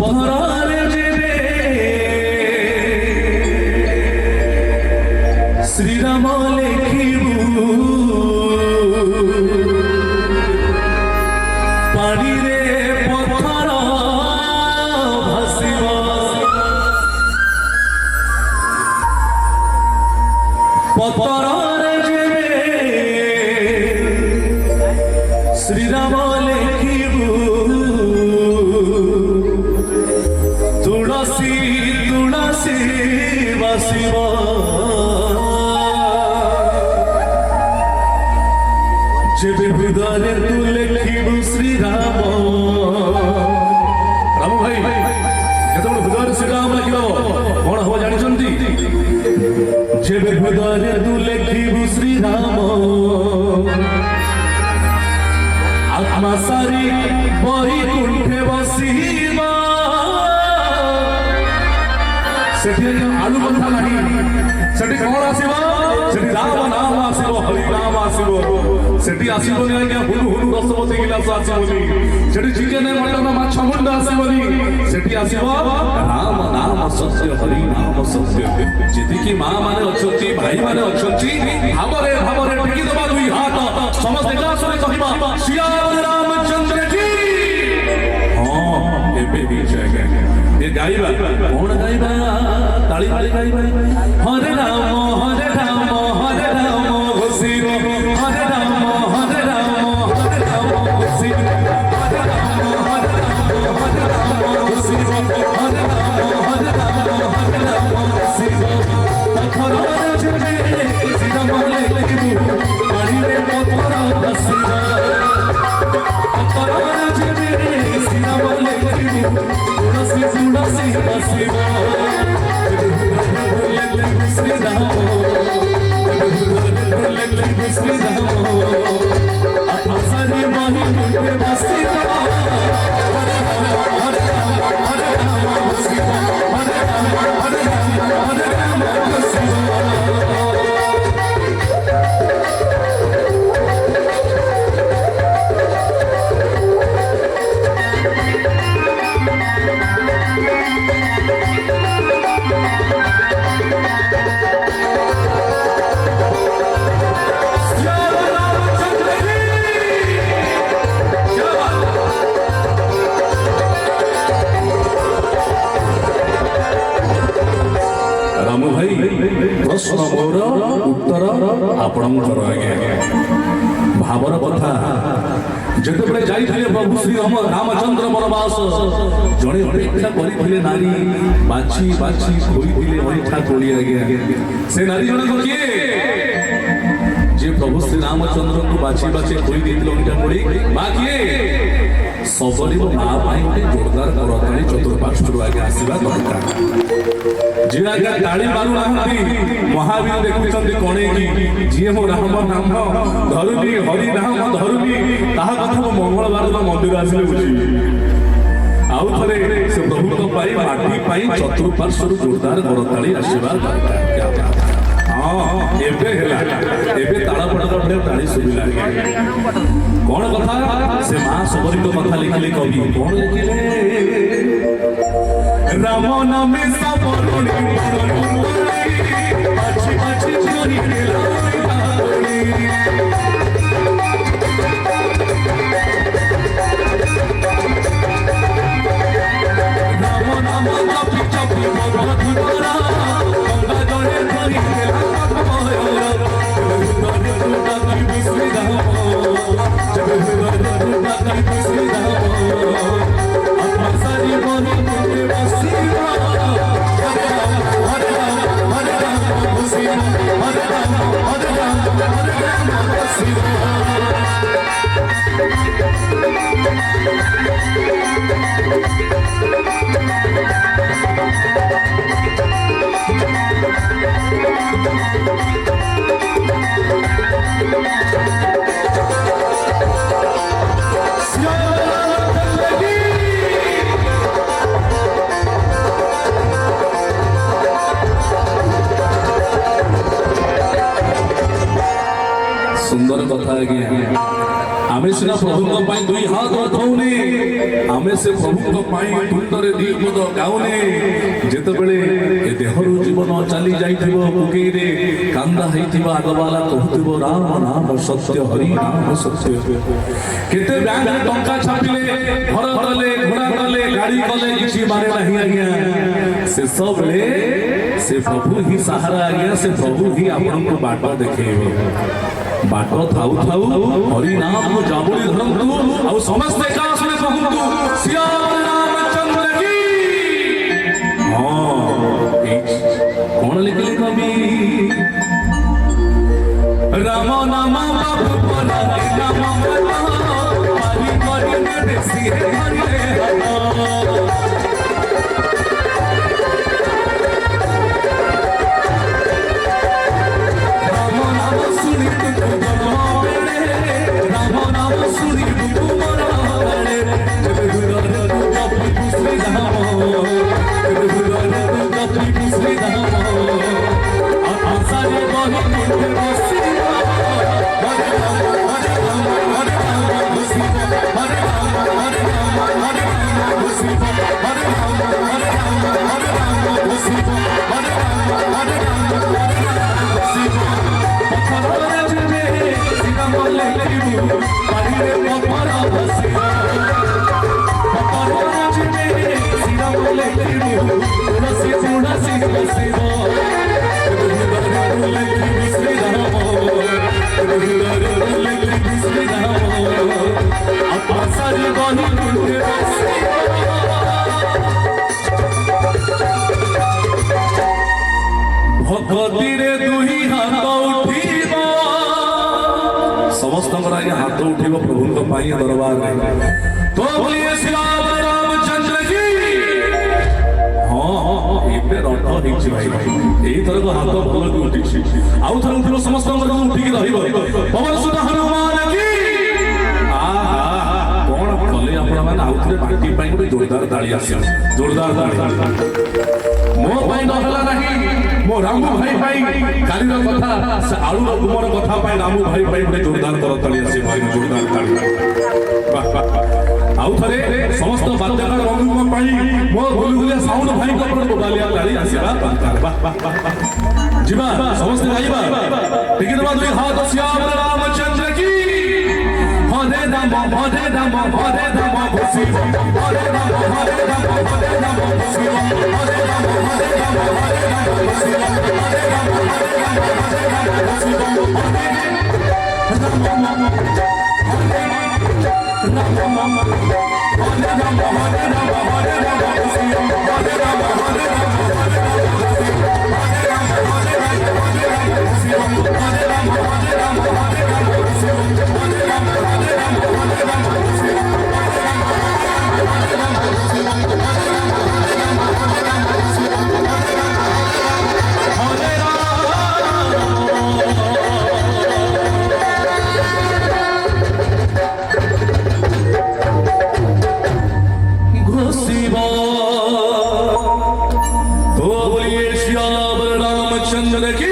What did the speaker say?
পথরে যেবে শ্রীরাম লেখিবু পানিরে পথর ভাসিব পথরে যেবে শ্রীরাম লেখিবু তুলসী তুলসী বাসিব যেবে হৃদয়ে তু লেখিবু শ্রীরাম রাম ভাই যেতବେଳେ হৃদয়ে শ্রীরাম লেখিব কোন হব জানিছন্তি যেবে হৃদয়ে তু লেখিবু শ্রীরাম আত্মা সারি বৈকুণ্ঠে বসিব সেটি আলু বন্ধা নাই সেটি কোন আসিব সেটি রাম নাম আসিব হরি নাম আসিব সেটি আসিবনি আজ্ঞা হুলু হুলু রসবতী গিলাস আসিবনি সেটি চিকেন মটন মাছ মুন্ড আসিবনি সেটি আসিব রাম নাম সত্য হরি নাম সত্য যেদিকে মা মানে অছন্তি ভাই মানে অছন্তি ভাবরে ভাবরে টেকি দেবা দুই হাত সমস্ত একাশরে কহিবা শ্রী রামচন্দ্র জি হ্যাঁ এবে এই জায়গা ये गाइबा कौन गाइबा ताली ताली गाइबा हरे राम घोषिब हरे राम घोषिब घोषिब पथर जेबे श्रीराम लेखिबु पानिरे पथर भासिब पथर जेबे श्रीराम लेखिबु तुलसी तुलसी बासिब श्रीराम श्रीराम आसारी माही मुझे बासिब हरे राम बासिब हरे राम बासिब प्रश्न मोर उत्तर आपणकर आज्ञा भावर कथा जेतेबेले जाइथिले प्रभु श्री रामचंद्र वनवास जड़े अपेक्षा करिथिले नारी बाछी बाछी खोइथिले अइठा तोली आज्ञा से नारी जणक किए जे प्रभु श्री रामचंद्र को बाछी बाछी खोइ देथिले अइठा तोली मा किए सबरी मा पाई जोरदार करताली चतुर्पार्श्वर आगे आसीबा दरकार जे आज्ञा ताली मारू नाहंती महावीर देखुचंदी कोणे की जे मो राम नाम धरुनी हरि नाम धरुनी ताहा कथा मंगलवार मंदिर आसिले बुझी आउ थरे से प्रभु को पाई माटी पाई चतुर्पार्श्वर जोरदार करताली आसीबा दरकार क्या बात हां एबे हेला एबे ताला पडा ताली सुबिला कौन कथा से मां सबरी को कथा लिखले कवि कौन लिखले राम नामे सबरुणी बाछी बाछी चोरी गेला राम नाम जपी जपी मधुरा गंगा जले धरी गेला सुंदर कथा आज्ञा आमे सिना प्रभु पाई दुई हाथ उठाउने आमे से प्रभु पाई तुंदरे दी पद गाउने जेते बेले ए देहरु जीवन चली जाइथिबो कुके रे कांदा हेतिबा आगवाला कहथिबो राम नाम सत्य हरि नाम सत्य केते बैंक टंका छापिले घर कले घोड़ा कले गाड़ी कले किछि मारे नाही आज्ञा से सब ले से प्रभु ही सहारा आज्ञा से प्रभु ही आपन को बाट देखेबो बाट थाउ थाउ हरि नाम जाबुली धरंतु और समस्त काश में कहंतु सिया रामचंद्र की कौन लिखले कवि राम नाम बाबू परा नाम हरि हरि ने सी हरि भगतीरे दुही हाथ उठिब समस्त हाथ उठिब प्रभु दरबार में तो बोलिए श्री रामचंद्र की हाँ एबे रथ होइछि भाई एई तरह हाथ भल की उठिछि आउ थर उठिब समस्त उठिकी रहिब पवन सुत हनुमान की कौन कले आपण माने आउ थरे पार्टी पाई गोटे जोरदार ताली आसी जोरदार ताली मो पाई नहला नहीं मो रामू भाई भाई कालीर कथा से आलूर गुमर कथा पाई रामू भाई भाई गोटे जोरदार करताली आसी भाई जोरदार ताली आउ थरे समस्त बाद्यकार बंधु पाई मो गुलगुलिया साउंड भाई को पर बोलिया ताली आसीबा वाह जीवा समस्त गाइबा ठीक है दुई हाथ श्याम रामचंद्र की हरे राम हरे राम हरे राम खुशी हरे राम हरे राम हरे राम खुशी हरे राम हरे राम हरे राम खुशी हरे राम हरे राम हरे राम खुशी राम राम हरे राम हरे राम हरे राम हरे राम खुशी हरे राम हरे राम हरे राम खुशी हरे राम हरे राम हरे राम खुशी हरे राम हरे राम हरे राम खुशी हरे राम हरे राम हरे राम खुशी रामचंद्र की